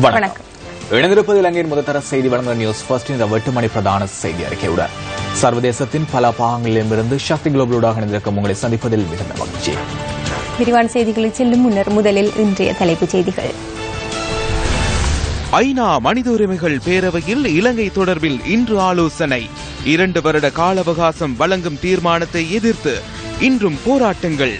வணக்கம். இணைந்திருப்பது இலங்கையின் முதற்தர செய்தி வழங்குகிற நியூஸ் ஃபர்ஸ்ட் இந்த 8 மணி பிரதான செய்தி அறிக்கையுடன் சர்வதேசத்தின் பல பாகங்களிலிருந்து சக்தி குளோபலோடாக இணைந்திருக்கும் உங்களை சந்திப்பதில் மிகுந்த மகிழ்ச்சி. விரிவான செய்திகளில் செல்லும் முன்னர் முதலில் இன்றைய தலைப்புச் செய்திகள். ஐநா மனித உரிமைகள் பேரவையில் இலங்கை தொடர்பில் இன்று ஆலோசனை. 2 வருட கால அவகாசம் வழங்கும் தீர்மானத்தை எதிர்த்து இன்றும் போராட்டங்கள்.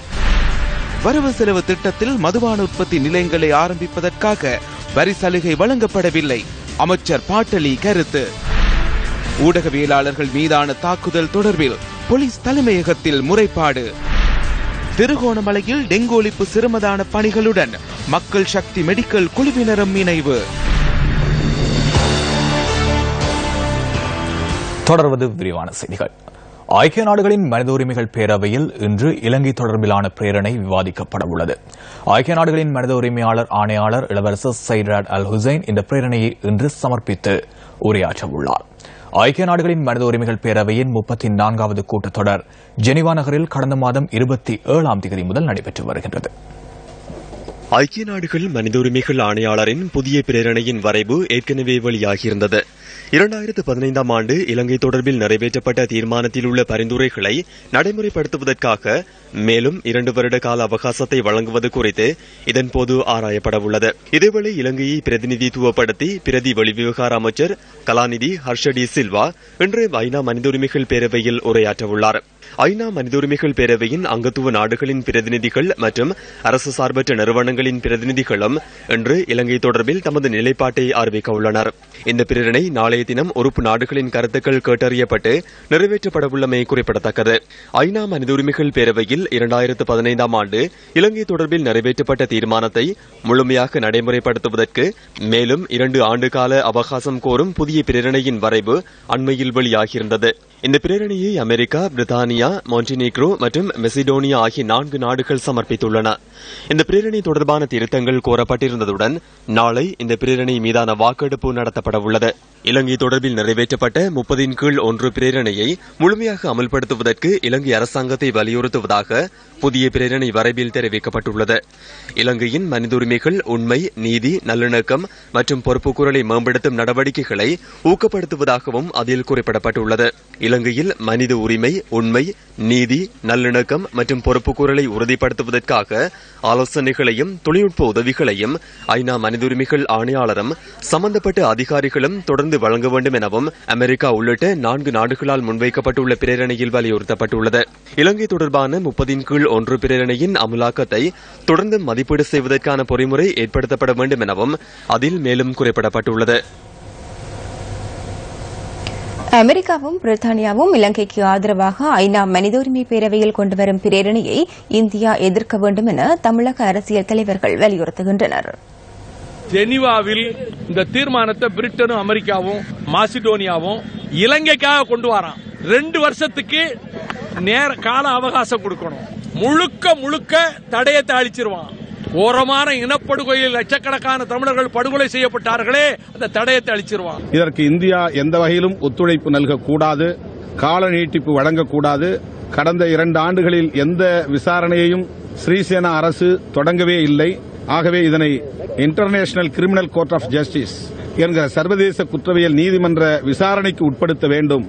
வரவு செலவு திட்டத்தில் மதுபான உற்பத்தி நிலையங்களை ஆரம்பிப்பதற்காக வரி சலுகை வழங்கப்படவில்லை. அமைச்சர் பாட்டலி கருத்து. ஊடகவியலாளர்கள் மீதான தாக்குதல் தொடர்பில் போலீஸ் தலைமையகத்தில் முறைப்பாடு. திருகோணமலையில் டெங்கு ஒழிப்பு சிரமதான பணிகளுடன் மக்கள் சக்தி மெடிக்கல் குழுவினரும் இணைவு. தொடர்வது விரிவான செய்திகள். ஐக்கிய நாடுகளின் மனித உரிமைகள் பேரவையில் இன்று இலங்கை தொடர்பிலான பிரேரணை விவாதிக்கப்பட உள்ளது. ஐக்கிய நாடுகளின் மனித உரிமையாளர் ஆணையாளர் இளவரசர் சையத் ராட் அல் ஹுசைன் இந்த பிரேரணையை இன்று சமர்ப்பித்து உரையாற்ற உள்ளார். ஐக்கிய நாடுகளின் மனித உரிமைகள் பேரவையின் 34வது கூட்டத்தொடர் ஜெனீவா நகரில் கடந்த மாதம் 27ஆம் தேதி முதல் நடைபெற்று வருகின்றது. ஐக்கிய நாடுகள் மனித உரிமைகள் ஆணையாளரின் புதிய பிரேரணையின் வரைவு ஏற்கனவே வெளியாகியிருந்தது. 2015ஆம் ஆண்டு இலங்கை தொடர்பில் நிறைவேற்றப்பட்ட தீர்மானத்தில் உள்ள பரிந்துரைகளை நடைமுறைப்படுத்துவதற்காக மேலும் 2 வருட கால அவகாசத்தை வழங்குவது குறித்து இதன்போது ஆராயப்பட உள்ளது. இதேவேளை இலங்கையை பிரதிநிதித்துவப்படுத்தி பிரதி வெளிவிவகார அமைச்சர் கலாநிதி ஹர்ஷடி சில்வா இன்று ஐநா மனித உரிமைகள் பேரவையில் உரையாற்ற உள்ளார். ஐநா மனித உரிமைகள் பேரவையின் அங்கத்துவ நாடுகளின் பிரதிநிதிகள் மற்றும் அரசு சார்பற்ற நிறுவனங்களின் பிரதிநிதிகளும் இன்று இலங்கை தொடர்பில் தமது நிலைப்பாட்டை அறிவிக்க உள்ளனர். இந்த பிரேரணை நாளைய தினம் உறுப்பு நாடுகளின் கருத்துக்கள் கேட்டறியப்பட்டு நிறைவேற்றப்படவுள்ளமை குறிப்பிடத்தக்கது. ஐநா மனித உரிமைகள் பேரவையில் 2015ஆம் ஆண்டு இலங்கை தொடர்பில் நிறைவேற்றப்பட்ட தீர்மானத்தை முழுமையாக நடைமுறைப்படுத்துவதற்கு மேலும் 2 ஆண்டு கால அவகாசம் கோரும் புதிய பிரேரணையின் வரைவு அண்மையில் வெளியாகியிருந்தது. இந்த பிரேரணையை அமெரிக்கா, பிரித்தானியா, மாண்டினீக்ரோ மற்றும் மெசிடோனியா ஆகிய 4 நாடுகள் சமர்ப்பித்துள்ளன. இந்த பிரேரணை தொடர்பான திருத்தங்கள் கோரப்பட்டிருந்ததுடன் நாளை இந்த பிரேரணை மீதான வாக்கெடுப்பு நடத்தப்பட உள்ளது. இலங்கை தொடர்பில் நிறைவேற்றப்பட்ட 30 பிரேரணையை முழுமையாக அமல்படுத்துவதற்கு இலங்கை அரசாங்கத்தை வலியுறுத்துவதாக புதிய பிரேரணை வரைவில் தெரிவிக்கப்பட்டுள்ளது. இலங்கையின் மனித உரிமைகள், உண்மை, நீதி, நல்லிணக்கம் மற்றும் பொறுப்புக்கூறலை மேம்படுத்தும் நடவடிக்கைகளை ஊக்கப்படுத்துவதாகவும் அதில் குறிப்பிடப்பட்டுள்ளது. இலங்கையில் மனித உரிமை, உண்மை, நீதி, நல்லிணக்கம் மற்றும் பொறுப்புக்கூறலை உறுதிப்படுத்துவதற்காக ஆலோசனைகளையும் தொழில்நுட்ப உதவிகளையும் ஐநா மனித உரிமைகள் ஆணையாளரும் சம்பந்தப்பட்ட அதிகாரிகளும் தொடர்ந்து வழங்க வேண்டும் எனவும் அமெரிக்கா உள்ளிட்ட 4 நாடுகளால் முன்வைக்கப்பட்டுள்ள பிரேரணையில் வலியுறுத்தப்பட்டுள்ளது. இலங்கை தொடர்பான 30 பிரேரணையின் அமுலாக்கத்தை தொடர்ந்து மதிப்பீடு செய்வதற்கான பொறிமுறை ஏற்படுத்தப்பட வேண்டும் எனவும் அதில் மேலும் குறிப்பிடப்பட்டுள்ளது. அமெரிக்காவும் பிரித்தானியாவும் இலங்கைக்கு ஆதரவாக ஐநா மனித உரிமை பேரவையில் கொண்டுவரும் பிரேரணையை இந்தியா எதிர்க்க வேண்டும் என தமிழக அரசியல் தலைவர்கள் வலியுறுத்துகின்றனர். ஜெனீவாவில் இந்த தீர்மானத்தை பிரிட்டனும் அமெரிக்காவும் மாசிடோனியாவும் இலங்கைக்காக கொண்டு வரான். 2 வருஷத்துக்கு கால அவகாசம் கொடுக்கணும். முழுக்க தடயத்தை அழிச்சிருவான். ஓரமான இனப்படுகொலையில் லட்சக்கணக்கான தமிழர்கள் படுகொலை செய்யப்பட்டார்களே, அந்த தடயத்தை அளிச்சிருவான். இதற்கு இந்தியா எந்த வகையிலும் ஒத்துழைப்பு நல்கக்கூடாது, கால நீட்டிப்பு வழங்கக்கூடாது. கடந்த 2 ஆண்டுகளில் எந்த விசாரணையையும் ஸ்ரீசேனா அரசு தொடங்கவே இல்லை. ஆகவே இதனை international criminal court of justice என்கிற சர்வதேச குற்றவியல் நீதிமன்ற விசாரணைக்கு உட்படுத்த வேண்டும்.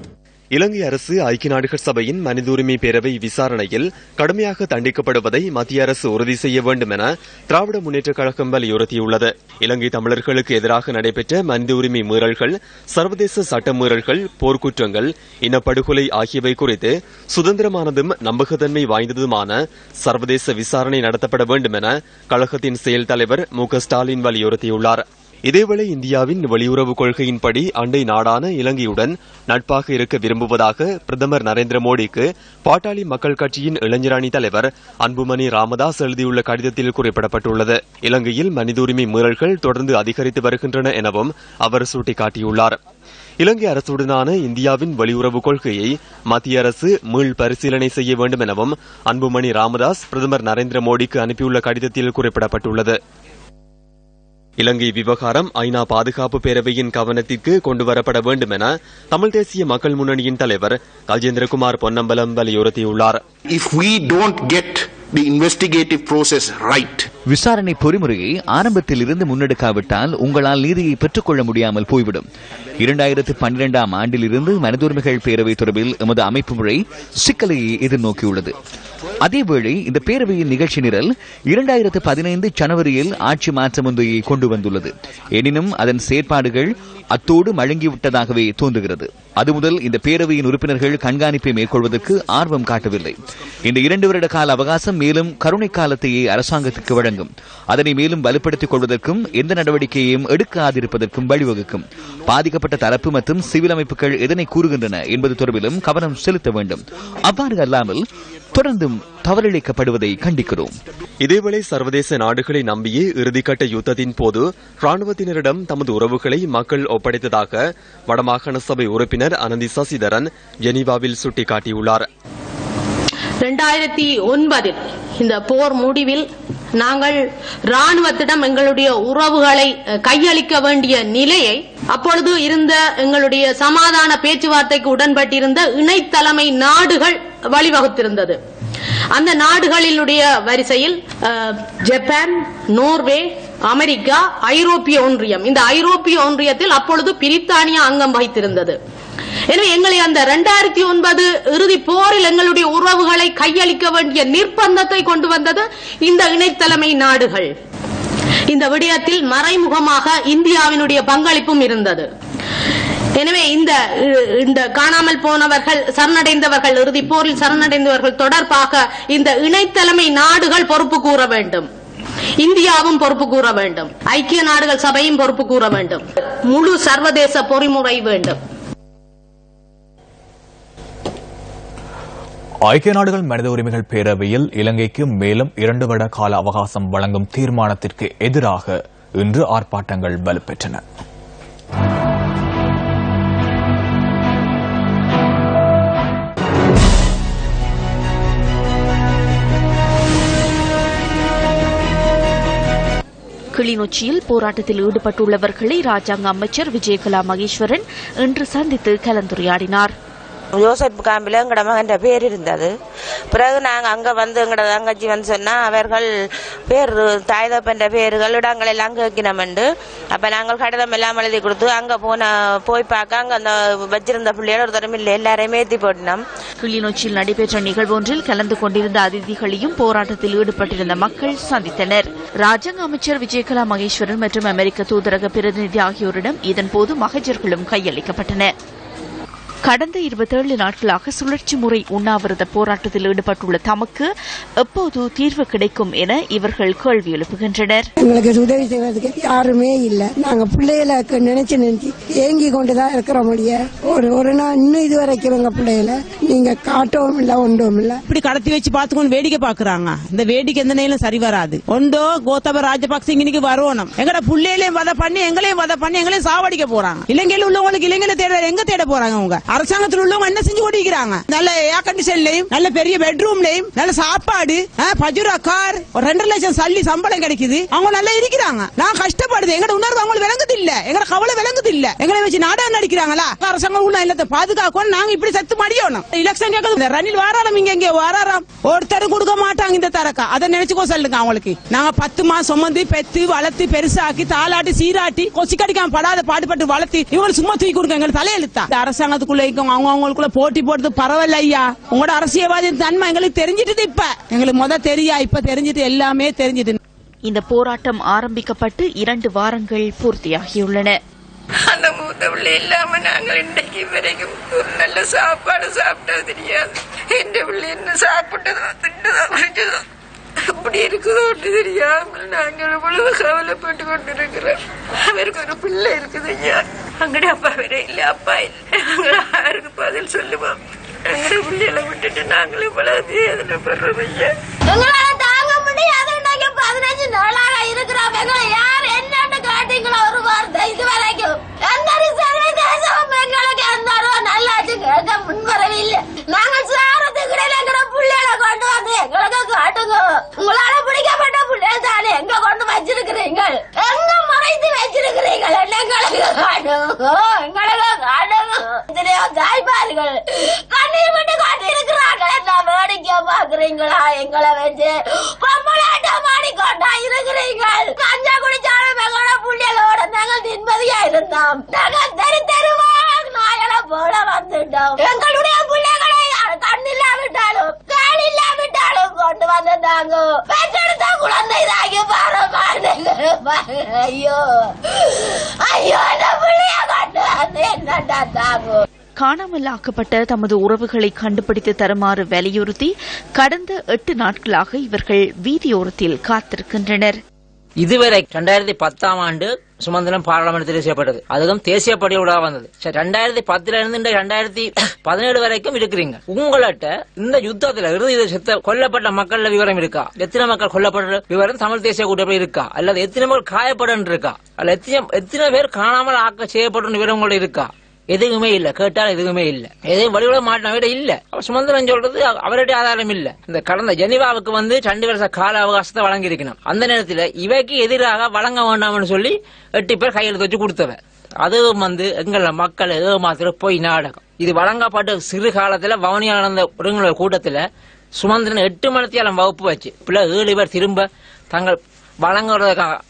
இலங்கை அரசு ஐக்கிய நாடுகள் சபையின் மனித உரிமை பேரவை விசாரணையில் கடுமையாக தண்டிக்கப்படுவதை மத்திய அரசு உறுதி செய்ய வேண்டும் என திராவிட முன்னேற்றக் கழகம் வலியுறுத்தியுள்ளது. இலங்கை தமிழர்களுக்கு எதிராக நடைபெற்ற மனித உரிமை மீறல்கள், சர்வதேச சட்ட மீறல்கள், போர்க்குற்றங்கள், இனப்படுகொலை ஆகியவை குறித்து சுதந்திரமானதும் நம்பகத்தன்மை வாய்ந்ததுமான சர்வதேச விசாரணை நடத்தப்பட வேண்டும் என கழகத்தின் செயல் தலைவர் மு.க. ஸ்டாலின் வலியுறுத்தியுள்ளார். இதேவேளை இந்தியாவின் வெளியுறவு கொள்கையின்படி அண்டை நாடான இலங்கையுடன் நட்பாக இருக்க விரும்புவதாக பிரதமர் நரேந்திர மோடிக்கு பாட்டாளி மக்கள் கட்சியின் இளைஞரணி தலைவர் அன்புமணி ராமதாஸ் எழுதியுள்ள கடிதத்தில் குறிப்பிடப்பட்டுள்ளது. இலங்கையில் மனித உரிமை மீறல்கள் தொடர்ந்து அதிகரித்து வருகின்றன எனவும் அவர் சுட்டிக்காட்டியுள்ளார். இலங்கை அரசுடனான இந்தியாவின் வெளியுறவு கொள்கையை மத்திய அரசு மீள் பரிசீலனை செய்ய வேண்டும் எனவும் அன்புமணி ராமதாஸ் பிரதமர் நரேந்திர மோடிக்கு அனுப்பியுள்ள கடிதத்தில் குறிப்பிடப்பட்டுள்ளது. இலங்கை விவகாரம் ஐநா பாதுகாப்பு பேரவையின் கவனத்திற்கு கொண்டுவரப்பட வேண்டும் என தமிழ் தேசிய மக்கள் முன்னணியின் தலைவர் கஜேந்திரகுமார் பொன்னம்பலம் வலியுறுத்தியுள்ளார். If we don't get the investigative process right. விசாரணை பொறிமுறையை ஆரம்பத்தில் இருந்து முன்னெடுக்காவிட்டால் உங்களால் நீதியை பெற்றுக்கொள்ள முடியாமல் போய்விடும். 2012ஆம் ஆண்டிலிருந்து மனித உரிமைகள் பேரவை தொடர்பில் எமது அமைப்பு முறை சிக்கலையை எதிர்நோக்கியுள்ளது. அதேவேளை இந்த பேரவையின் நிகழ்ச்சி நிரல் 2015 ஜனவரியில் ஆட்சி மாற்றம் ஒன்றையை கொண்டு வந்துள்ளது. எனினும் அதன் செயற்பாடுகள் அத்தோடு மழுங்கிவிட்டதாகவே தோன்றுகிறது. அது முதல் இந்த பேரவையின் உறுப்பினர்கள் கண்காணிப்பை மேற்கொள்வதற்கு ஆர்வம் காட்டவில்லை. இந்த 2 வருட கால அவகாசம் மேலும் கருணை காலத்தையே அரசாங்கத்திற்கு வழங்கும். அதனை மேலும் வலுப்படுத்திக் கொள்வதற்கும் எந்த நடவடிக்கையையும் எடுக்காதிருப்பதற்கும் வழிவகுக்கும். பாதிக்கப்பட்ட தரப்பு மற்றும் சிவில் அமைப்புகள் எதனை கூறுகின்றன என்பது தொடர்பிலும் கவனம் செலுத்த வேண்டும். அவ்வாறு அல்லாமல் தொடர்ந்தும் தவறிழைக்கப்படுவதை கண்டிக்கிறோம். இதேவேளை சர்வதேச நாடுகளை நம்பியே இறுதிக்கட்ட யுத்தத்தின் போது ராணுவத்தினரிடம் தமது உறவுகளை மக்கள் ஒப்படைத்ததாக வடமாகாண சபை உறுப்பினர் அனந்தி சசிதரன் ஜெனீவாவில் சுட்டிக்காட்டியுள்ளார். 2009 இந்த போர் முடிவில் நாங்கள் ராணுவத்திடம் எங்களுடைய உறவுகளை கையளிக்க வேண்டிய நிலையை அப்பொழுது இருந்த எங்களுடைய சமாதான பேச்சுவார்த்தைக்கு உடன்பட்டிருந்த இணைத்தலைமை நாடுகள் வழிவகுத்திருந்தது. அந்த நாடுகளினுடைய வரிசையில் ஜப்பான், நோர்வே, அமெரிக்கா, ஐரோப்பிய ஒன்றியம், இந்த ஐரோப்பிய ஒன்றியத்தில் அப்பொழுது பிரித்தானியா அங்கம் வகித்திருந்தது. எனவே எங்களை அந்த 2009 இறுதி போரில் எங்களுடைய உறவுகளை கையளிக்க வேண்டிய நிர்பந்தத்தை கொண்டு வந்தது இந்த இணைத்தலைமை நாடுகள். இந்த விடயத்தில் மறைமுகமாக இந்தியாவினுடைய பங்களிப்பும் இருந்தது. எனவே இந்த காணாமல் போனவர்கள், சரணடைந்தவர்கள், இறுதி போரில் சரணடைந்தவர்கள் தொடர்பாக இந்த இணைத்தலைமை நாடுகள் பொறுப்பு கூற வேண்டும். இந்தியாவும் பொறுப்பு கூற வேண்டும். ஐக்கிய நாடுகள் சபையும் பொறுப்பு கூற வேண்டும். முழு சர்வதேச பொறிமுறை வேண்டும். ஐக்கிய நாடுகள் மனித உரிமைகள் பேரவையில் இலங்கைக்கு மேலும் 2 வருட கால அவகாசம் வழங்கும் தீர்மானத்திற்கு எதிராக இன்று ஆர்ப்பாட்டங்கள் வலுப்பெற்றன. கிளிநொச்சியில் போராட்டத்தில் ஈடுபட்டுள்ளவர்களை ராஜாங்க அமைச்சர் விஜயகலா மகேஸ்வரன் இன்று சந்தித்து கலந்துரையாடினார். யோசப் காம்பில் எங்கட மகன் பேர் இருந்தது. பிறகு நாங்கள் அங்கே வந்து எங்கட தங்கச்சி வந்து சொன்னால் அவர்கள் பேர் தாய் தப்பன்ற பேர்கள் இடங்கள் எல்லாம் கேட்கணுமெண்டு அப்போ நாங்கள் கடிதம் எல்லாம் எழுதி கொடுத்து அங்கே போய் பார்க்க அங்கே அந்த வச்சிருந்த பிள்ளைகள் ஒரு தரம் இல்லை, எல்லாரையுமே ஏற்றி போட்டினோம். கிளிநொச்சியில் நடைபெற்ற நிகழ்வு ஒன்றில் கலந்து கொண்டிருந்த அதிதிகளையும் போராட்டத்தில் ஈடுபட்டிருந்த மக்கள் சந்தித்தனர். ராஜாங்க அமைச்சர் விஜயகலா மகேஸ்வரன் மற்றும் அமெரிக்க தூதரக பிரதிநிதி ஆகியோரிடம் இதன்போது மகஜர்களும் கையளிக்கப்பட்டன. கடந்த 27 நாட்களாக சுழற்சி முறை உண்ணாவிரத போராட்டத்தில் ஈடுபட்டுள்ள தமக்கு எப்போது தீர்வு கிடைக்கும் என இவர்கள் கேள்வி எழுப்புகின்றனர். எங்களுக்கு உதவி செய்வதற்கு யாருமே இல்லை. நாங்க பிள்ளைகளை நினைச்சு ஏங்கி கொண்டுதான் இருக்கிற முடியும். ஒரு நாள் இன்னும் இதுவரைக்கும் எங்க பிள்ளைகளை நீங்க காட்டவும் இல்ல, ஒன்றும் இல்ல. இப்படி கடத்தி வச்சு பாத்துக்கொண்டு வேடிக்கை பாக்குறாங்க. இந்த வேடிக்கை எந்த நேரம் சரி வராது. ஒன்றோ கோத்தப ராஜபக்ச இன்னைக்கு வரணும். எங்கட பிள்ளைகளையும் வதை பண்ணி எங்களையும் வதை பண்ணி எங்களையும் சாவடிக்க போறாங்க. இலங்கையில் உள்ளவங்களுக்கு இலங்கையில தேட எங்க தேட போறாங்க? அவங்க அரசாங்கத்தில் உள்ளவங்க என்ன செஞ்சு கொண்டிருக்கிறாங்க? நல்ல ஏர் கண்டிஷன்லயும் நல்ல பெரிய பெட்ரூம்லயும் நல்ல சாப்பாடு, பஜுரா கார், 2 லட்சம் சல்லி சம்பளம் கிடைக்குது. அவங்க நல்லா இருக்கிறாங்க. நான் கஷ்டப்படுது. எங்கட உணர்வு அவங்களுக்கு விளங்குது இல்ல, எங்கட கவலை விளங்குது இல்ல. எங்களை வச்சு நாடகம் நடிக்கிறாங்களா? அரசாங்கம் உள்ள இல்லத்தை பாதுகாக்கணும். நாங்க இப்படி சத்து மடியணும். எலெக்ஷன் கேட்க ரணில் வாராரம் இங்க வாராரம் ஒருத்தர் கொடுக்க மாட்டாங்க இந்த தரக்கா. அதை நினைச்சுக்கோ சொல்லுங்க அவங்களுக்கு. நாங்க 10 மாசம் சுமந்து பெத்து வளர்த்து பெருசாக்கி தாளாட்டி சீராட்டி கொசி கடிக்காம படாத பாடுபட்டு வளர்த்தி இவங்க சும்மா தூக்கி கொடுக்க எங்களுக்கு தலையெழுத்தா? அரசாங்கத்துக்குள்ள அவங்களுக்குள்ள போட்டி போடுறது பரவாயில்ல ஐயா. உங்களோட அரசியல்வாதி தன்மை எங்களுக்கு தெரிஞ்சிட்டு, இப்ப எங்களுக்கு தெரியா, இப்ப தெரிஞ்சிட்டு, எல்லாமே தெரிஞ்சிட்டு. இந்த போராட்டம் ஆரம்பிக்கப்பட்டு 2 வாரங்கள் பூர்த்தியாகியுள்ளன. அந்த மூத்த பிள்ளை இல்லாம நாங்கள் இன்றைக்கு வரைக்கும் ஒரு நல்ல சாப்பாடு சாப்பிட்டது தெரியாது. எந்த பிள்ளை என்ன சாப்பிட்டதோ திட்டதோ குடிச்சதோ அப்படி இருக்குதோ தெரியாமல் நாங்கள் இவ்வளவு கவலைப்பட்டு கொண்டிருக்கிறோம். அவருக்கு ஒரு பிள்ளை இருக்குது ஐயா. அங்கட அப்பா வேற இல்ல, அப்பா இல்ல. யாருக்கு பதில் சொல்லுவோம்? எங்கட பிள்ளைகளை விட்டுட்டு நாங்கள் இவ்வளவு வேதனைப்படுறோம் ஐயா. தாங்க முடியாது. 15 நாளாக இருக்கிறோம். எங்களை யார் என்னன்னு காட்டீங்களோ ஒரு வார்த்தை இதுவரைக்கும் எந்த சர்வதேசமும் எங்களுக்கு எந்த நல்லாச்சு கேட்க முன்வரவில்லை. நாங்கள் சாரத்துக்கு இடையில எங்கட பிள்ளைகளை கொண்டு வந்து எங்களுக்கு காட்டுங்க. உங்களால பிடிக்கப்பட்ட பிள்ளைய தானே எங்க கொண்டு வச்சிருக்கிறீங்க, எங்க மறைத்து வச்சிருக்கிறீங்க, எங்களுக்கு காட்டுங்க, எங்களுக்கு காட்டுங்க. தாய்மார்கள் கண்ணீர் விட்டு காட்டி இருக்கிறார்கள். என்ன வேடிக்கை பாக்குறீங்க? காட்டுறீங்களா? எங்களை வச்சு பொம்மலாட்டம் ஆடிக்கொண்டா இருக்கிறீங்கள். கஞ்சா குடிச்சாலும் எங்களோட புள்ளிகளோட நாங்கள் நிம்மதியா இருந்தோம். நாங்கள் தெருவா நாயனை போல வந்துட்டோம். எங்களுடைய பிள்ளைகளை கண் இல்லாவிட்டாலும் கால் இல்லாவிட்டாலும் கொண்டு வந்துட்டாங்க. பெற்றெடுத்த குழந்தை தாங்கி பாருங்க. ஐயோ ஐயோ அந்த பிள்ளைய கொண்டு வந்து என்னடா தாங்க. காணாமல் ஆக்கப்பட்ட தமது உறவுகளை கண்டுபிடித்து தருமாறு வலியுறுத்தி கடந்த 8 நாட்களாக இவர்கள் வீதியோரத்தில் காத்திருக்கின்றனர். இதுவரை 2010ஆம் ஆண்டு சுமந்திரம் பாராளுமன்றத்தில் செய்யப்பட்டது. அதுவும் தேசிய பட்டியலோட வந்தது. 2010 இருந்து 2017 வரைக்கும் இருக்கிறீங்க. உங்கள்கிட்ட இந்த யுத்தத்துல இறுதி கொல்லப்பட்ட மக்கள் விவரம் இருக்கா? எத்தனை மக்கள் கொல்லப்பட்ட விவரம் தமிழ் தேசிய கூட்டமைப்பில் இருக்கா? அல்லது எத்தனை மக்கள் காயப்பட இருக்கா? அல்ல எத்தனை பேர் காணாமல் ஆக்க செய்யப்பட்ட விவரங்கள் இருக்கா? எதுவுமே இல்ல. கேட்டால் எதுவுமே இல்ல. எதையும் வழிவிட மாட்டின இல்ல. சுமந்திரன் சொல்றது அவருடைய ஆதாரம் இல்ல. இந்த கடந்த ஜெனீவாவுக்கு 2 வருஷ கால அவகாசத்தை வழங்கி இருக்கணும். அந்த நேரத்தில் இவைக்கு எதிராக வழங்க வேண்டாம்னு சொல்லி 8 பேர் கையெழுத்து வச்சு கொடுத்தவ. அதுவும் எங்கள மக்கள் ஏமாத்திர போய் நாடகம். இது வழங்கப்பட்ட சிறு காலத்துல வவுனியா நடந்த ஒருங்கிற கூட்டத்துல சுமந்திரன் 8 மணித்தியாலம் வகுப்பு வச்சு 7 பேர் திரும்ப தங்கள் வழங்குறதுக்காக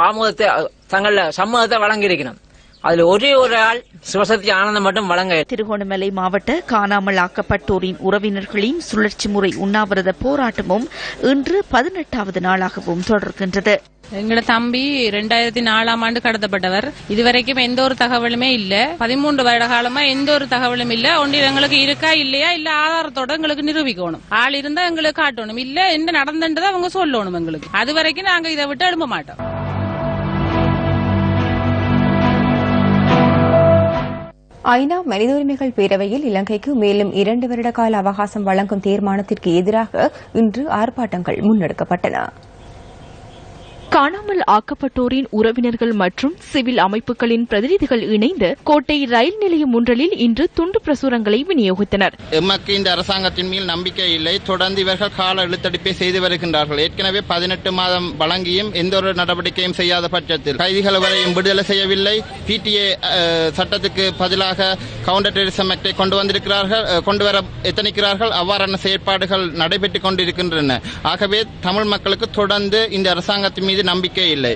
ஆமோதத்தை தங்கள சம்மதத்தை வழங்கி இருக்கணும். அதுல ஒரே ஒரு ஆள் சிவசக்தி ஆனந்தம் மட்டும் வழங்க. திருகோணமலை மாவட்ட காணாமல் ஆக்கப்பட்டோரின் உறவினர்களின் சுழற்சி முறை உண்ணாவிரத போராட்டமும் இன்று 18வது நாளாகவும் தொடர்கின்றது. எங்களோட தம்பி 2004ஆம் ஆண்டு கடத்தப்பட்டவர். இதுவரைக்கும் எந்த ஒரு தகவலுமே இல்ல. 13 வருட காலமா எந்த ஒரு தகவலும் இல்ல. ஒன்று எங்களுக்கு இருக்கா இல்லையா இல்ல ஆதாரத்தோட எங்களுக்கு நிரூபிக்கணும். ஆள் இருந்தா எங்களுக்கு காட்டணும். இல்ல என்ன நடந்துன்றதை அவங்க சொல்லணும் எங்களுக்கு. அது வரைக்கும் நாங்க இதை விட்டு எழும்ப மாட்டோம். ஐநா மனித உரிமைகள் பேரவையில் இலங்கைக்கு மேலும் 2 வருட கால அவகாசம் வழங்கும் தீர்மானத்திற்கு எதிராக இன்று ஆர்ப்பாட்டங்கள் முன்னெடுக்கப்பட்டன. காணாமல் ஆக்கப்பட்டோரின் உறவினர்கள் மற்றும் சிவில் அமைப்புகளின் பிரதிநிதிகள் இணைந்து கோட்டை ரயில் நிலையம் ஒன்றில் இன்று துண்டு பிரசுரங்களை விநியோகித்தனர். எமக்கு இந்த அரசாங்கத்தின் மேல் நம்பிக்கை இல்லை. தொடர்ந்து இவர்கள் கால இழுத்தடிப்பை செய்து வருகின்றார்கள். ஏற்கனவே 18 மாதம் வழங்கியும் எந்த ஒரு நடவடிக்கையும் செய்யாத பட்சத்தில் கைதிகள் வரையும் விடுதலை செய்யவில்லை. பிடிஏ சட்டத்துக்கு பதிலாக கவுண்டர் டெரரிசம் ஆக்டை கொண்டு வர எத்தனிக்கிறார்கள். அவ்வாறான செயற்பாடுகள் நடைபெற்றுக் கொண்டிருக்கின்றன. ஆகவே தமிழ் மக்களுக்கு தொடர்ந்து இந்த அரசாங்கத்தின் மீது நம்பிக்கை இல்லை.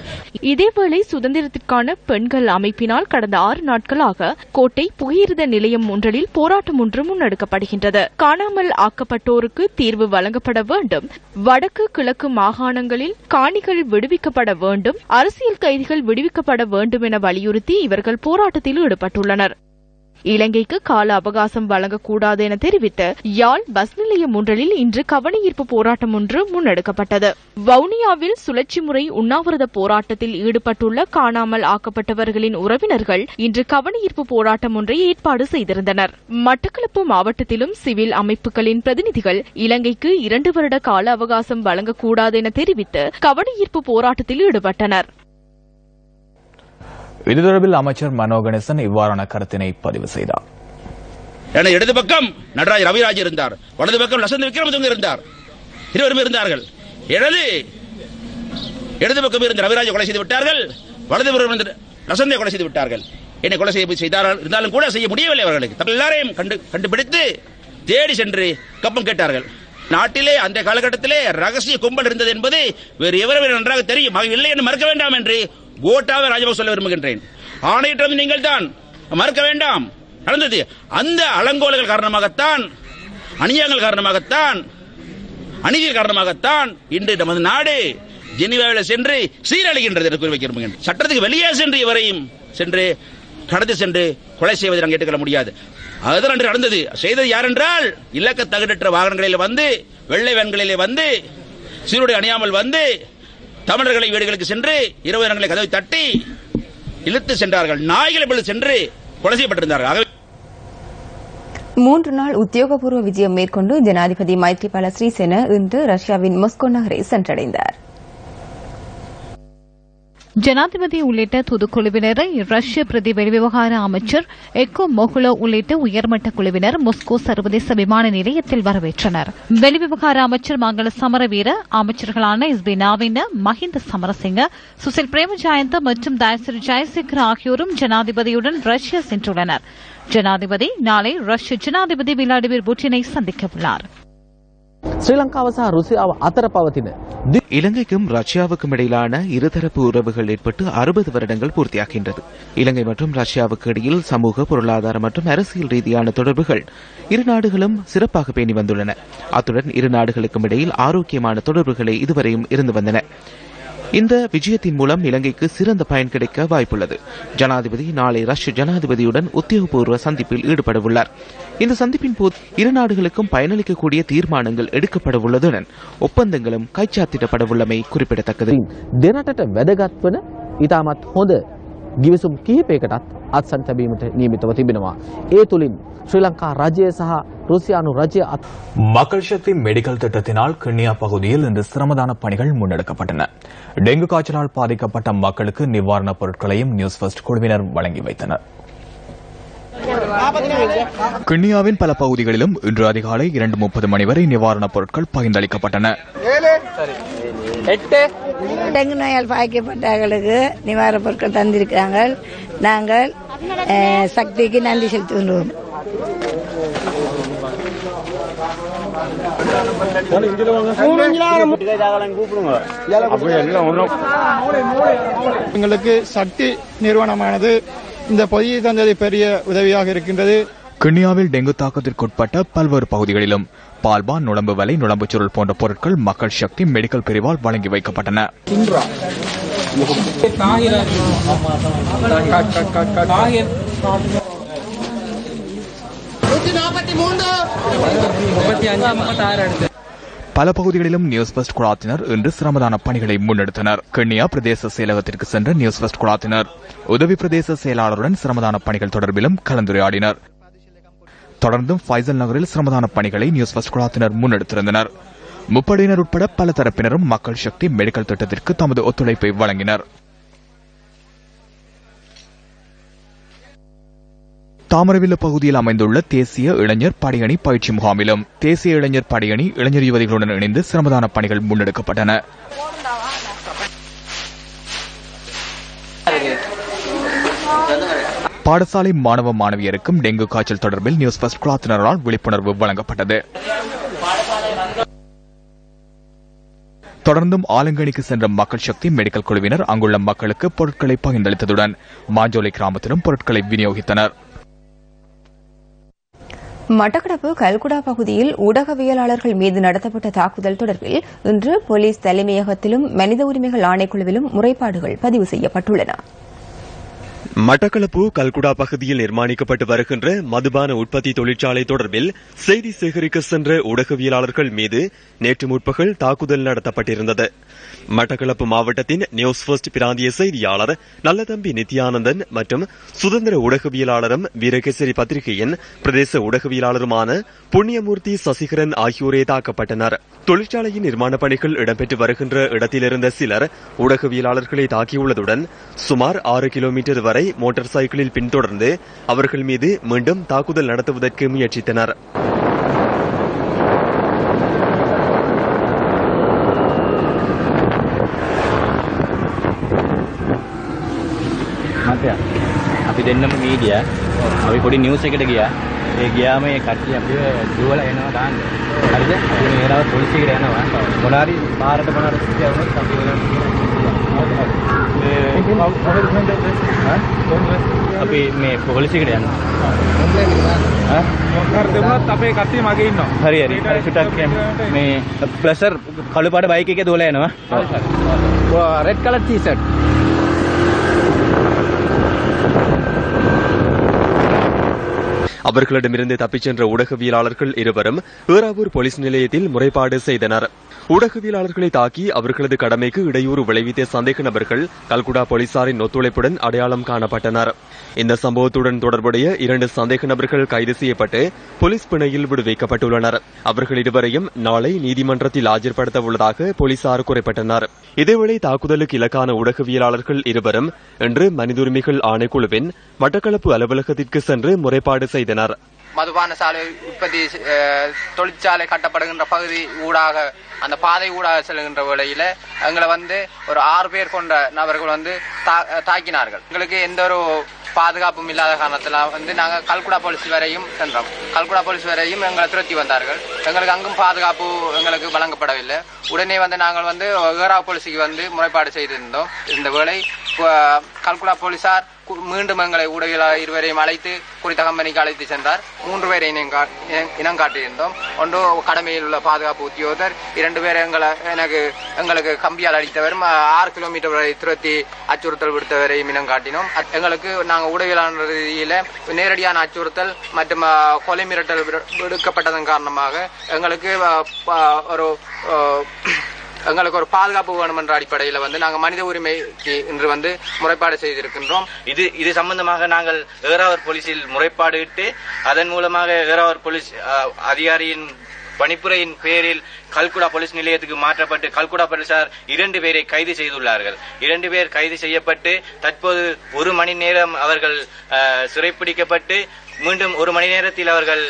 இதேவேளை சுதந்திரத்திற்கான பெண்கள் அமைப்பினால் கடந்த 6 நாட்களாக கோட்டை புகையிரத நிலையம் ஒன்றில் போராட்டம் ஒன்று முன்னெடுக்கப்படுகின்றது. காணாமல் ஆக்கப்பட்டோருக்கு தீர்வு வழங்கப்பட வேண்டும், வடக்கு கிழக்கு மாகாணங்களில் காணிகள் விடுவிக்கப்பட வேண்டும், அரசியல் கைதிகள் விடுவிக்கப்பட வேண்டும் என வலியுறுத்தி இவர்கள் போராட்டத்தில் ஈடுபட்டுள்ளனர். இலங்கைக்கு கால அவகாசம் வழங்கக்கூடாது என தெரிவித்து யாழ் பஸ் நிலையம் ஒன்றில் இன்று கவனஈர்ப்பு போராட்டம் ஒன்று முன்னெடுக்கப்பட்டது. வவுனியாவில் சுழற்சி முறை உண்ணாவிரத போராட்டத்தில் ஈடுபட்டுள்ள காணாமல் ஆக்கப்பட்டவர்களின் உறவினர்கள் இன்று கவனஈர்ப்பு போராட்டம் ஒன்றை ஏற்பாடு செய்திருந்தனர். மட்டக்களப்பு மாவட்டத்திலும் சிவில் அமைப்புகளின் பிரதிநிதிகள் இலங்கைக்கு 2 வருட கால அவகாசம் வழங்கக்கூடாது என தெரிவித்து கவனஈர்ப்பு போராட்டத்தில் ஈடுபட்டனர். இது தொடர்பில் அமைச்சர் மனோ கணேசன் இவ்வாறான கருத்தினை பதிவு செய்தார். இடது பக்கம் நடராஜ் ரவிராஜ் இருந்தார், வலது பக்கம் லசந்த விக்ரமதுங்க இருந்தார். இருவரும் இருந்தார்கள். இடது பக்கம் இருந்த ரவிராஜை கொலை செய்து விட்டார்கள், வலது பக்கம் லசந்தை கொலை செய்து விட்டார்கள். என்னை கொலை செய்தார்கள், இருந்தாலும் கூட செய்ய முடியவில்லை. அவர்களுக்கு எல்லாரையும் கண்டுபிடித்து தேடி சென்று கப்பம் கேட்டார்கள். நாட்டிலே அந்த காலகட்டத்திலே ரகசிய கும்பல் இருந்தது என்பது வேறு எவரும் நன்றாக தெரியும். இல்லை என்று மறுக்க வேண்டாம் என்று கோட்டாவை ராஜபக்ச சொல்ல விரும்புகின்றேன். ஆணையிட்டது நீங்கள் தான், மறுக்க வேண்டாம். நடந்தது அந்த அலங்கோலங்கள் காரணமாகத்தான், அநியாயங்கள் காரணமாகத்தான், அநீதிகள் காரணமாகத்தான் இன்று நமது நாடு ஜெனீவாவில் சென்று சீரழிகின்றது என்று கூறி வைக்க விரும்புகின்றேன். சட்டத்துக்கு வெளியே சென்று இவரையும் கடந்து சென்று கொலை செய்வதை நாங்கள் ஏற்றுக்கொள்ள முடியாது. அதுதான் அன்று நடந்தது. செய்தது யார் என்றால் இலக்க தகுடற்ற வாகனங்களில் வந்து, வெள்ளை வேன்களிலே வந்து, சீருடை அணியாமல் வந்து தமிழர்களை வீடுகளுக்கு சென்று இரவு நேரங்களை கதவை தட்டி இழுத்து சென்றார்கள். நாய்களை சென்று கொலை செய்யப்பட்டிருந்தார்கள். 3 நாள் உத்தியோகபூர்வ விஜயம் மேற்கொண்டு ஜனாதிபதி மைத்ரிபால சிறிசேன இன்று ரஷ்யாவின் மாஸ்கோ நகரை சென்றடைந்தார். ஜனாதிபதி உள்ளிட்ட தூதுக்குழுவினரை ரஷ்ய பிரதி வெளிவிவகார அமைச்சர் எக்கோ மோகுலோ உள்ளிட்ட உயர்மட்ட குழுவினர் மாஸ்கோ சர்வதேச விமான நிலையத்தில் வரவேற்றனர். வெளிவிவகார அமைச்சர் மங்கள சமரவீர, அமைச்சர்களான எஸ்பி நாவின, மஹிந்த சமரசிங்க, சுசில் பிரேமஜாயந்த மற்றும் தயசிரி ஜெயசேகர் ஆகியோரும் ஜனாதிபதியுடன் ரஷ்யா சென்றுள்ளனர். ஜனாதிபதி நாளை ரஷ்ய ஜனாதிபதி விளாடிமிர் புட்டினை சந்திக்க உள்ளார். ශ්‍රී ලංකාව සහ රුසියාව අතර පවතින இலங்கைக்கும் ரஷ்யாவுக்கும் இடையிலான இருதரப்பு உறவுகள் ஏற்பட்டு 60 வருடங்கள் பூர்த்தியாகின்றது. இலங்கை மற்றும் ரஷ்யாவுக்கு இடையில் சமூக, பொருளாதார மற்றும் அரசியல் ரீதியான தொடர்புகள் இரு நாடுகளும் சிறப்பாக பேணி வந்துள்ளன. அத்துடன் இரு நாடுகளுக்கும் இடையில் ஆரோக்கியமான தொடர்புகளை இதுவரையும் இருந்து வந்தன. இந்த விஜயத்தின் மூலம் இலங்கைக்கு சிறந்த பயன் கிடைக்க வாய்ப்புள்ளது. ஜனாதிபதி நாளை ரஷ்ய ஜனாதிபதியுடன் உத்தியோகபூர்வ சந்திப்பில் ஈடுபடவுள்ளார். இந்த சந்திப்பின் போது இரு நாடுகளுக்கும் பயனளிக்கக்கூடிய தீர்மானங்கள் எடுக்கப்படவுள்ளதுடன் ஒப்பந்தங்களும் கைச்சாத்திடப்படவுள்ளமை குறிப்பிடத்தக்கது. දෙරටට වැදගත් වන ඉතාමත් හොඳ ගිවිසුම් කිහිපයකටත් අත්සන් තැබීමට නියමිතව තිබෙනවා. ඒ තුලින් ශ්‍රී ලංකා රජය සහ රුසියානු රජය மக்கள் சக்தி மெடிக்கல் திட்டத்தினால் கிண்ணியா பகுதியில் இன்று சிரமதான பணிகள் முன்னெடுக்கப்பட்டன. டெங்கு காய்ச்சலால் பாதிக்கப்பட்ட மக்களுக்கு நிவாரணப் பொருட்களையும் நியூஸ் ஃபர்ஸ்ட் குழுவினர் வழங்கி வைத்தனர். கிண்ணியாவின் பல பகுதிகளிலும் இன்று அதிகாலை 2:30 மணி வரை நிவாரணப் பொருட்கள் பகிர்ந்தளிக்கப்பட்டன. டெங்கு நோயால் பாதிக்கப்பட்டவர்களுக்கு நிவாரணப் பொருட்கள் தந்திருக்கிறாங்க. நாங்கள் சக்திக்கு நன்றி செலுத்துகிறோம். எங்களுக்கு சக்தி நிறுவனமானது இந்த பொதியை தந்தது பெரிய உதவியாக இருக்கின்றது. கிண்ணியாவில் டெங்கு தாக்கத்திற்குட்பட்ட பல்வேறு பகுதிகளிலும் பால்பான், நுழம்பு வலை, நுழம்புச் சுருள் போன்ற பொருட்கள் மக்கள் சக்தி மெடிக்கல் பிரிவால் வழங்கி வைக்கப்பட்டன. பல பகுதிகளிலும் நியூஸ் ஃபர்ஸ்ட் குழாத்தினர் இன்று சிரமதான பணிகளை முன்னெடுத்தனர். கிண்ணியா பிரதேச செயலகத்திற்கு சென்ற நியூஸ் ஃபர்ஸ்ட் குழாத்தினர் உதவி பிரதேச செயலாளருடன் சிரமதான பணிகள் தொடர்பிலும் கலந்துரையாடினர். தொடர்ந்தும் ஃபைசல் நகரில் சிரமதான பணிகளை நியூஸ் ஃபர்ஸ்ட் குழாத்தினர் முன்னெடுத்திருந்தனர். முப்படையினர் உட்பட பல தரப்பினரும் மக்கள் சக்தி மெடிக்கல் திட்டத்திற்கு தமது ஒத்துழைப்பை வழங்கினர். தாமரவில்ல பகுதியில் அமைந்துள்ள தேசிய இளைஞர் படையணி பயிற்சி முகாமிலும் தேசிய இளைஞர் படையணி இளைஞர் யுவதிகளுடன் இணைந்து சிரமதான பணிகள் முன்னெடுக்கப்பட்டன. பாடசாலை மாணவ மாணவியருக்கும் டெங்கு காய்ச்சல் தொடர்பில் நியூஸ் ஃபர்ஸ்ட் குழாத்தினரால் விழிப்புணர்வு வழங்கப்பட்டது. தொடர்ந்தும் ஆலங்கணிக்கு சென்ற மக்கள் சக்தி மெடிக்கல் குழுவினர் அங்குள்ள மக்களுக்கு பொருட்களை பகிர்ந்தளித்ததுடன் மாஞ்சோலை கிராமத்திலும் பொருட்களை விநியோகித்தனர். மட்டக்களப்பு கல்குடா பகுதியில் ஊடகவியலாளர்கள் மீது நடத்தப்பட்ட தாக்குதல் தொடர்பில் இன்று போலீஸ் தலைமையகத்திலும் மனித உரிமைகள் ஆணைக்குழுவிலும் முறைப்பாடுகள் பதிவு செய்யப்பட்டுள்ளன. மட்டக்களப்பு கல்குடா பகுதியில் நிர்மாணிக்கப்பட்டு வருகின்ற மதுபான உற்பத்தி தொழிற்சாலை தொடர்பில் செய்தி சேகரிக்க சென்ற ஊடகவியலாளர்கள் மீது நேற்று முற்பகல் தாக்குதல் நடத்தப்பட்டிருந்தது. மட்டக்களப்பு மாவட்டத்தின் நியூஸ் ஃபர்ஸ்ட் பிராந்திய செய்தியாளர் நல்லதம்பி நித்யானந்தன் மற்றும் சுதந்திர ஊடகவியலாளரும் வீரகேசரி பத்திரிகையின் பிரதேச ஊடகவியலாளருமான புண்ணியமூர்த்தி சசிகரன் ஆகியோரே தாக்கப்பட்டனர். தொழிற்சாலையின் நிர்மாண பணிகள் இடம்பெற்று வருகின்ற இடத்திலிருந்த சிலர் ஊடகவியலாளர்களை தாக்கியுள்ளதுடன் சுமார் 6 கிலோமீட்டர் வரை மோட்டார் சைக்கிளில் பின்தொடர்ந்து அவர்கள் மீது மீண்டும் தாக்குதல் நடத்துவதற்கு முயற்சித்தனர். අපි දෙන්නම මීඩියා අපි පොඩි නිවුස් එකකට ගියා. ඒ ගියාම ඒ කට්ටිය අපිව දුවලා එනවා දාන්න. හරිද? අපි මේරව පොලිස් එකට යනවා. මොනාරි පාරට මොනාරි සිද්ධියක් වුණොත් අපි අපි මේ පොලිස් එකට යනවා. මොකක්ද දෙමුණත් අපේ කට්ටිය මගේ ඉන්නවා. හරි හරි. සුටක් මේ ප්ලසර් කළු පාට බයික් එකේ දුවලා එනවා. රෙඩ් කලර් ටී-ෂර්ට් அவர்களிடமிருந்து தப்பிச் சென்ற ஊடகவியலாளர்கள் இருவரும் ஏறாவூர் போலீஸ் நிலையத்தில் முறைப்பாடு செய்தனர். ஊடகவியலாளர்களை தாக்கி அவர்களது கடமைக்கு இடையூறு விளைவித்த சந்தேக நபர்கள் கல்குடா போலீசாரின் ஒத்துழைப்புடன் அடையாளம் காணப்பட்டனர். இந்த சம்பவத்துடன் தொடர்புடைய 2 சந்தேக நபர்கள் கைது செய்யப்பட்டு போலீஸ் பிணையில் விடுவிக்கப்பட்டுள்ளனர். அவர்கள் இருவரையும் நாளை நீதிமன்றத்தில் ஆஜர்படுத்த உள்ளதாக போலீசார் குறிப்பிட்டனர். இதேவேளை தாக்குதலுக்கு இலக்கான ஊடகவியலாளர்கள் இருவரும் இன்று மனித உரிமைகள் ஆணைக்குழுவின் மட்டக்களப்பு அலுவலகத்திற்கு சென்று முறைப்பாடு செய்தனர். மதுபான சாலை உற்பத்தி தொழிற்சாலை கட்டப்படுகின்ற பகுதி ஊடாக அந்த பாதை ஊடாக செல்கின்ற வேளையில எங்களை ஒரு 6 பேர் கொண்ட நபர்கள் தாக்கினார்கள். எங்களுக்கு எந்த ஒரு பாதுகாப்பும் இல்லாத காரணத்தில் வந்து நாங்கள் கல்குடா போலீஸ் வரையும் சென்றோம். கல்குடா போலீஸ் வரையும் எங்களை துரத்தி வந்தார்கள். எங்களுக்கு அங்கும் பாதுகாப்பு எங்களுக்கு வழங்கப்படவில்லை. உடனே வந்து நாங்கள் வந்து ஏரா போலீஸுக்கு வந்து முறைப்பாடு செய்திருந்தோம். இந்த வேளை கல்குடா போலீசார் மீண்டும் எங்களை ஊடகவியலாளர் இருவரையும் அழைத்து குறித்த கம்பெனிக்கு அழைத்து சென்றார். 3 பேரை இனம் காட்டியிருந்தோம். ஒன்று கடமையில் உள்ள பாதுகாப்பு உத்தியோகர், 2 பேர் எங்களுக்கு கம்பியால் அடித்தவர், 6 கிலோமீட்டர் வரை துரத்தி அச்சுறுத்தல் விடுத்தவரையும் இனம் காட்டினோம். எங்களுக்கு நாங்கள் ஊடகவியலாளர் ரீதியில் நேரடியான அச்சுறுத்தல் மற்றும் கொலை மிரட்டல் விடுக்கப்பட்டதன் காரணமாக எங்களுக்கு ஒரு பாதுகாப்பு வேணும் என்ற அடிப்படையில் வந்து நாங்கள் மனித உரிமைக்கு இன்று வந்து முறைப்பாடு செய்திருக்கின்றோம். இது சம்பந்தமாக நாங்கள் ஏறாவூர் போலீசில் முறைப்பாடு இட்டு அதன் மூலமாக ஏறாவூர் போலீஸ் அதிகாரியின் பணிப்புரையின் பேரில் கல்குடா போலீஸ் நிலையத்துக்கு மாற்றப்பட்டு கல்குடா போலீசார் 2 பேரை கைது செய்துள்ளார்கள். 2 பேர் கைது செய்யப்பட்டு தற்போது 1 மணி நேரம் அவர்கள் சிறைப்பிடிக்கப்பட்டு மீண்டும் 1 மணி நேரத்தில் அவர்கள்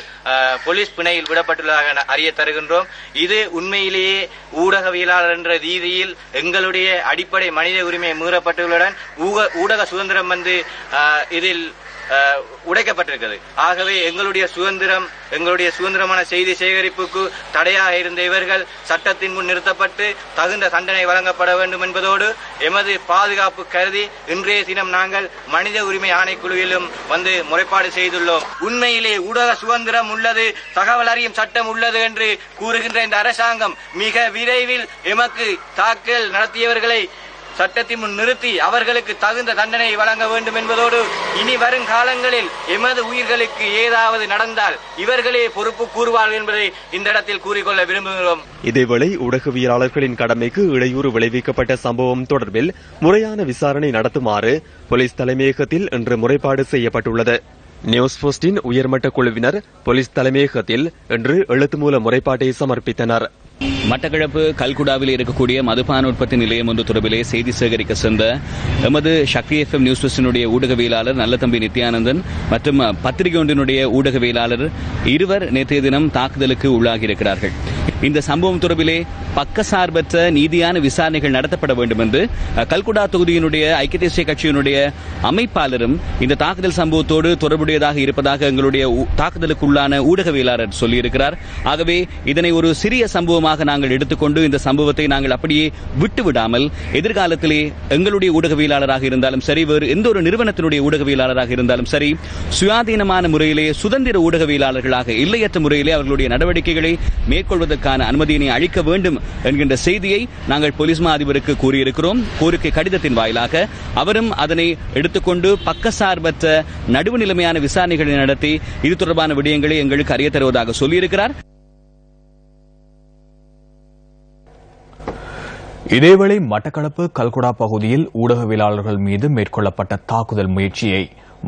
போலீஸ் பிணையில் விடப்பட்டுள்ளதாக அறிய தருகின்றோம். இது உண்மையிலேயே ஊடகவியலாளர் என்ற ரீதியில் எங்களுடைய அடிப்படை மனித உரிமை மீறப்பட்டுள்ளதுடன் ஊடக சுதந்திரம் வந்து இதில் உடைக்கப்பட்டிருக்கிறது. ஆகவே எங்களுடைய சுதந்திரமான செய்தி சேகரிப்புக்கு தடையாக இருந்த இவர்கள் சட்டத்தின் முன் நிறுத்தப்பட்டு தகுந்த தண்டனை வழங்கப்பட வேண்டும் என்பதோடு எமது பாதுகாப்பு கருதி இன்றைய தினம் நாங்கள் மனித உரிமை ஆணைக்குழுவிலும் வந்து முறைப்பாடு செய்துள்ளோம். உண்மையிலே ஊடக சுதந்திரம் உள்ளது, தகவல் அறியும் சட்டம் உள்ளது என்று கூறுகின்ற இந்த அரசாங்கம் மிக விரைவில் எமக்கு தாக்கல் நடத்தியவர்களை சட்டத்தின் முன் நிறுத்தி அவர்களுக்கு தகுந்த தண்டனை வழங்க வேண்டும் என்பதோடு இனி வரும் காலங்களில் எமது உயிர்களுக்கு ஏதாவது நடந்தால் இவர்களே பொறுப்பு கூறுவார்கள் என்பதை இந்த இடத்தில் கூறிக்கொள்ள விரும்புகிறோம். இதேவேளை ஊடகவியலாளர்களின் கடமைக்கு இடையூறு விளைவிக்கப்பட்ட சம்பவம் தொடர்பில் முறையான விசாரணை நடத்துமாறு போலீஸ் தலைமையகத்தில் இன்று முறைப்பாடு செய்யப்பட்டுள்ளது. நியூஸ் போஸ்டின் உயர்மட்ட குழுவினர் போலீஸ் தலைமையகத்தில் இன்று எழுத்துமூல முறைப்பாட்டை சமர்ப்பித்தனர். மட்டக்களப்பு கல்குடாவில் இருக்கக்கூடிய மதுபான உற்பத்தி நிலையம் ஒன்று தொடர்பிலே செய்தி சேகரிக்க சென்ற எமது சக்தி FM நியூஸ் போஸ்டினுடைய ஊடகவியலாளர் நல்லதம்பி நித்யானந்தன் மற்றும் பத்திரிகை ஒன்றினுடைய ஊடகவியலாளர் இருவர் நேற்றைய தினம் தாக்குதலுக்கு உள்ளாகியிருக்கிறார்கள். இந்த சம்பவம் தொடர்பிலே பக்கசார்பற்ற நீதியான விசாரணைகள் நடத்தப்பட வேண்டும் என்று கல்குடா தொகுதியினுடைய ஐக்கிய தேசிய கட்சியினுடைய அமைப்பாளரும் இந்த தாக்குதல் சம்பவத்தோடு தொடர்புடையதாக இருப்பதாக எங்களுடைய தாக்குதலுக்குள்ளான ஊடகவியலாளர் சொல்லியிருக்கிறார். ஆகவே இதனை ஒரு சிறிய சம்பவமாக நாங்கள் எடுத்துக்கொண்டு இந்த சம்பவத்தை நாங்கள் அப்படியே விட்டுவிடாமல் எதிர்காலத்திலே எங்களுடைய ஊடகவியலாளராக இருந்தாலும் சரி, வேறு எந்த ஒரு நிறுவனத்தினுடைய ஊடகவியலாளராக இருந்தாலும் சரி, சுயாதீனமான முறையிலே சுதந்திர ஊடகவியலாளர்களாக இல்லையற்ற முறையிலே அவர்களுடைய நடவடிக்கைகளை மேற்கொள்வதற்கான அனுமதியினை அளிக்க வேண்டும் என்கின்ற செய்தியை நாங்கள் போலீஸ் மா அதிபருக்கு கூறியிருக்கிறோம். கோரிக்கை கடிதத்தின் வாயிலாக அவரும் அதனை எடுத்துக்கொண்டு பக்கசார்பற்ற நடுவு நிலைமையான விசாரணைகளை நடத்தி இது தொடர்பான விடயங்களை எங்களுக்கு அறிய தருவதாக சொல்லியிருக்கிறார். இதேவேளை மட்டக்களப்பு கல்குடா பகுதியில் ஊடகவியலாளர்கள் மீது மேற்கொள்ளப்பட்ட தாக்குதல் முயற்சியை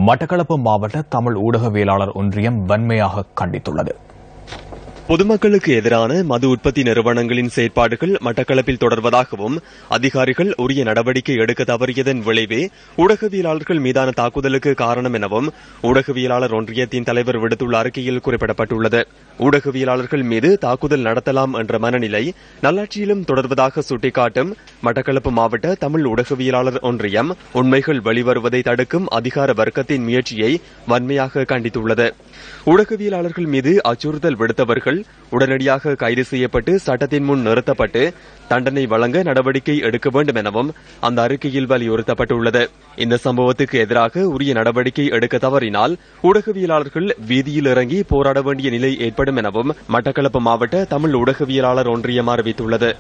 மட்டக்களப்பு மாவட்ட தமிழ் ஊடகவியலாளர் ஒன்றியம் வன்மையாக கண்டித்துள்ளது. பொதுமக்களுக்கு எதிரான மது உற்பத்தி நிறுவனங்களின் செயற்பாடுகள் மட்டக்களப்பில் தொடர்வதாகவும் அதிகாரிகள் உரிய நடவடிக்கை எடுக்க தவறியதன் விளைவே ஊடகவியலாளர்கள் மீதான தாக்குதலுக்கு காரணம் எனவும் ஊடகவியலாளர் ஒன்றியத்தின் தலைவர் விடுத்துள்ள அறிக்கையில் குறிப்பிடப்பட்டுள்ளது. ஊடகவியலாளர்கள் மீது தாக்குதல் நடத்தலாம் என்ற மனநிலை நல்லாட்சியிலும் தொடர்வதாக சுட்டிக்காட்டும் மட்டக்களப்பு மாவட்ட தமிழ் ஊடகவியலாளர் ஒன்றியம் உண்மைகள் வெளிவருவதை தடுக்கும் அதிகார வர்க்கத்தின் முயற்சியை வன்மையாக கண்டித்துள்ளது. ஊடகவியலாளர்கள் மீது அச்சுறுத்தல் விடுத்தவர்கள் உடனடியாக கைது செய்யப்பட்டு சட்டத்தின் முன் நிறுத்தப்பட்டு தண்டனை வழங்க நடவடிக்கை எடுக்க வேண்டும் எனவும் அந்த அறிக்கையில் வலியுறுத்தப்பட்டுள்ளது. இந்த சம்பவத்துக்கு எதிராக உரிய நடவடிக்கை எடுக்க தவறினால் ஊடகவியலாளர்கள் வீதியில் இறங்கி போராட வேண்டிய நிலை ஏற்படும் எனவும் மட்டக்களப்பு மாவட்ட தமிழ் ஊடகவியலாளர் ஒன்றியம் அறிவித்துள்ளது.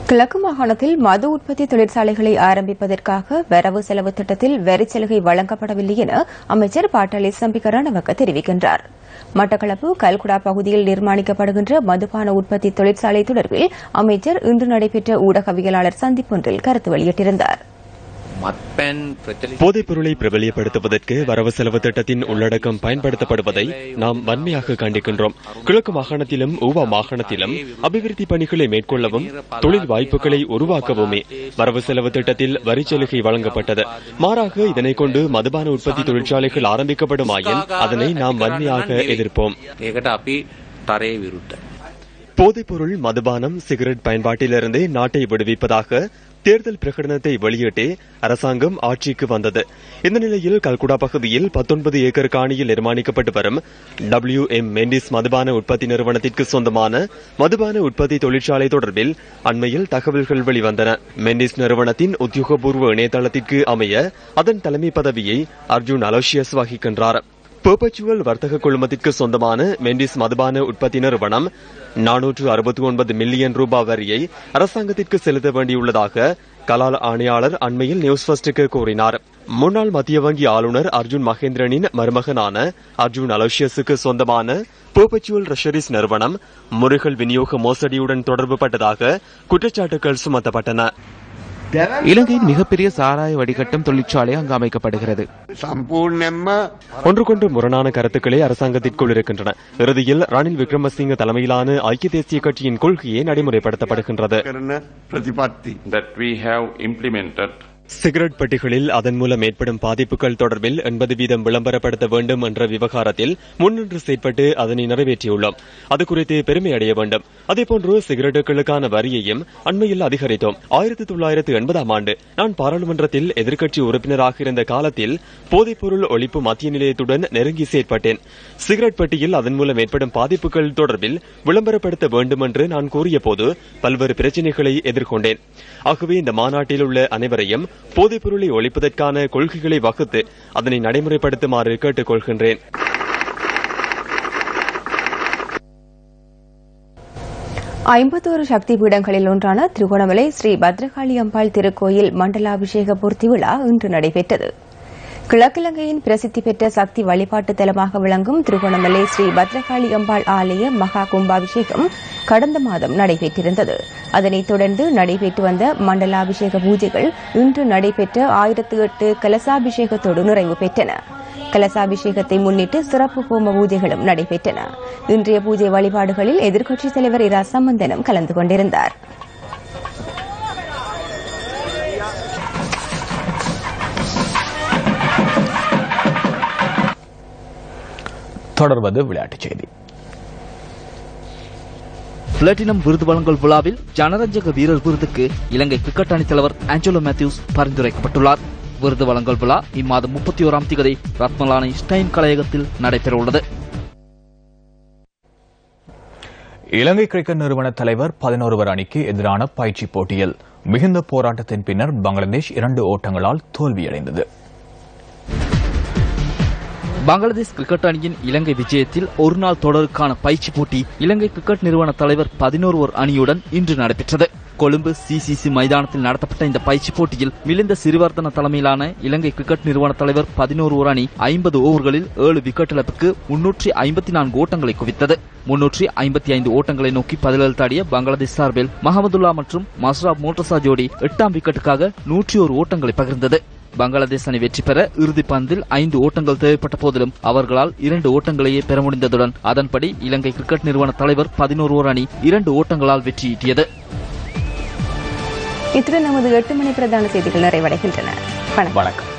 கிழக்கு மாகாணத்தில் மது உற்பத்தி தொழிற்சாலைகளை ஆரம்பிப்பதற்காக வரவு செலவு திட்டத்தில் வரிச்சலுகை வழங்கப்படவில்லை என அமைச்சர் பாட்டாளி சம்பிக்க ரணவக்க தெரிவிக்கின்றார். மட்டக்களப்பு கல்குடா பகுதியில் நிர்மாணிக்கப்படுகின்ற மதுபான உற்பத்தி தொழிற்சாலை தொடர்பில் அமைச்சர் இன்று நடைபெற்ற ஊடகவியலாளர் சந்திப்பொன்றில் கருத்து வெளியிட்டிருந்தார். போதைப் பொருளை பிரபலியப்படுத்துவதற்கு வரவு செலவு திட்டத்தின் உள்ளடக்கம் பயன்படுத்தப்படுவதை நாம் வன்மையாக கண்டிக்கின்றோம். கிழக்கு மாகாணத்திலும் ஊவா மாகாணத்திலும் அபிவிருத்தி பணிகளை மேற்கொள்ளவும் தொழில் வாய்ப்புகளை உருவாக்கவுமே வரவு செலவு திட்டத்தில் வரிச்சலுகை வழங்கப்பட்டது. மாறாக இதனை கொண்டு மதுபான உற்பத்தி தொழிற்சாலைகள் ஆரம்பிக்கப்படுமாயின் அதனை நாம் வன்மையாக எதிர்ப்போம். போதைப்பொருள், மதுபானம், சிகரெட் பயன்பாட்டிலிருந்து நாட்டை விடுவிப்பதாக தேர்தல் பிரகடனத்தை வெளியிட்டே அரசாங்கம் ஆட்சிக்கு வந்தது. இந்த நிலையில் கல்குடா பகுதியில் 19 ஏக்கர் காணியில் நிர்மாணிக்கப்பட்டு வரும் WM மெண்டிஸ் மதுபான உற்பத்தி நிறுவனத்திற்கு சொந்தமான மதுபான உற்பத்தி தொழிற்சாலை தொடர்பில் அண்மையில் தகவல்கள் வெளிவந்தன. மெண்டிஸ் நிறுவனத்தின் உத்தியோகபூர்வ இணையதளத்திற்கு அமைய அதன் தலைமை பதவியை அர்ஜுன் அலோசியஸ் வகிக்கின்றார். பெர்பச்சுவல் வர்த்தக குழுமத்திற்கு சொந்தமான மெண்டிஸ் மதுபான உற்பத்தி நிறுவனம் 469 மில்லியன் ரூபாய் வரியை அரசாங்கத்திற்கு செலுத்த வேண்டியுள்ளதாக கலால் ஆணையாளர் அண்மையில் நியூஸ் ஃபர்ஸ்டுக்கு கூறினார். முன்னாள் மத்திய வங்கி ஆளுநர் அர்ஜுன் மகேந்திரனின் மருமகனான அர்ஜுன் அலோசியஸுக்கு சொந்தமான பெர்பச்சுவல் ட்ரெஷரிஸ் நிறுவனம் முறைகள் விநியோக மோசடியுடன் தொடர்புபட்டதாக குற்றச்சாட்டுகள் சுமத்தப்பட்டன. இலங்கையின் மிகப்பெரிய சாராய வடிகட்டும் தொழிற்சாலை அங்கு அமைக்கப்படுகிறது. ஒன்றுகொன்று முரணான கருத்துக்களே அரசாங்கத்திற்குள் இருக்கின்றன. இறுதியில் ரணில் விக்ரமசிங்க தலைமையிலான ஐக்கிய தேசிய கட்சியின் கொள்கையே நடைமுறைப்படுத்தப்படுகின்றது. சிகரெட் பெட்டிகளில் அதன் மூலம் ஏற்படும் பாதிப்புகள் தொடர்பில் 80% விளம்பரப்படுத்த வேண்டும் என்ற விவகாரத்தில் முன்னின்று செயற்பட்டு அதனை நிறைவேற்றியுள்ளோம். அது குறித்து பெருமை அடைய வேண்டும். அதேபோன்று சிகரெட்டுகளுக்கான வரியையும் அண்மையில் அதிகரித்தோம். 1980ஆம் ஆண்டு நான் பாராளுமன்றத்தில் எதிர்க்கட்சி உறுப்பினராக இருந்த காலத்தில் போதைப்பொருள் ஒழிப்பு மத்திய நிலையத்துடன் நெருங்கி செயற்பட்டேன். சிகரெட் பெட்டியில் அதன் மூலம் ஏற்படும் பாதிப்புகள் தொடர்பில் விளம்பரப்படுத்த வேண்டும் என்று நான் கூறிய போது பல்வேறு பிரச்சினைகளை எதிர்கொண்டேன். ஆகவே இந்த மாநாட்டில் உள்ள அனைவரையும் போதைப்பொருளை ஒழிப்பதற்கான கொள்கைகளை வகுத்து அதனை நடைமுறைப்படுத்துமாறு கேட்டுக் கொள்கின்றேன். ஐம்பத்தோரு சக்தி பீடங்களில் ஒன்றான திருகோணமலை ஸ்ரீ பத்ரகாளி அம்பாள் திருக்கோயில் மண்டலாபிஷேக பூர்த்தி விழா இன்று நடைபெற்றது. கிழக்கிலங்கையின் பிரசித்தி பெற்ற சக்தி வழிபாட்டு தலமாக விளங்கும் திருகோணமலை ஸ்ரீ பத்ரகாளி அம்பாள் ஆலய மகா கும்பாபிஷேகம் கடந்த மாதம் நடைபெற்றிருந்தது. அதனைத் தொடர்ந்து நடைபெற்று வந்த மண்டலாபிஷேக பூஜைகள் இன்று நடைபெற்ற 1008 கலசாபிஷேகத்தோடு நிறைவு பெற்றன. கலசாபிஷேகத்தை முன்னிட்டு சிறப்பு ஹோம பூஜைகளும் நடைபெற்றன. இன்றைய பூஜை வழிபாடுகளில் எதிர்க்கட்சித் தலைவர் இரா சம்பந்தனும் கலந்து கொண்டிருந்தார். தொடர்வது விளையாட்டுச் செய்தி. பிளாட்டினம் விருது வழங்கல் விழாவில் ஜனரஞ்சக வீரர் விருதுக்கு இலங்கை கிரிக்கெட் அணித் தலைவர் ஆஞ்சலோ மேத்யூஸ் பரிந்துரைக்கப்பட்டுள்ளார். விருது வழங்கல் விழா இம்மாதம் 31ஆம் தேதி ரத்மலானி ஸ்டைன் கலையகத்தில் நடைபெறவுள்ளது. இலங்கை கிரிக்கெட் நிறுவன தலைவர் 11 அணிக்கு எதிரான பயிற்சி போட்டியில் மிகுந்த போராட்டத்தின் பின்னர் பங்களாதேஷ் 2 ஓட்டங்களால் தோல்வியடைந்தது. பங்களாதேஷ் கிரிக்கெட் அணியின் இலங்கை விஜயத்தில் ஒருநாள் தொடருக்கான பயிற்சி போட்டி இலங்கை கிரிக்கெட் நிறுவன தலைவர் 11 அணியுடன் இன்று நடைபெற்றது. கொழும்பு CCC மைதானத்தில் நடத்தப்பட்ட இந்த பயிற்சி போட்டியில் மிலிந்த சிறிவர்தன தலைமையிலான இலங்கை கிரிக்கெட் நிறுவன தலைவர் 11 அணி 50 ஓவர்களில் 7 விக்கெட் இழப்புக்கு 354 ஓட்டங்களை குவித்தது. 355 ஓட்டங்களை நோக்கி பதிலளித்தாடிய பங்களாதேஷ் சார்பில் மஹமதுல்லா மற்றும் மஸ்ராப் மோட்டசா ஜோடி 8ஆம் விக்கெட்டுக்காக 101 ஓட்டங்களை பகிர்ந்தது. பங்களாதேஷ் அணி வெற்றி பெற இறுதி பந்தில் 5 ஓட்டங்கள் தேவைப்பட்ட போதிலும் அவர்களால் 2 ஓட்டங்களையே பெற முடிந்ததுடன் அதன்படி இலங்கை கிரிக்கெட் நிறுவன தலைவர் 11 அணி 2 ஓட்டங்களால் வெற்றியீட்டியது. இத்துடன் நமது 8 மணி பிரதான செய்திகள் நிறைவடைகின்றன. வணக்கம்.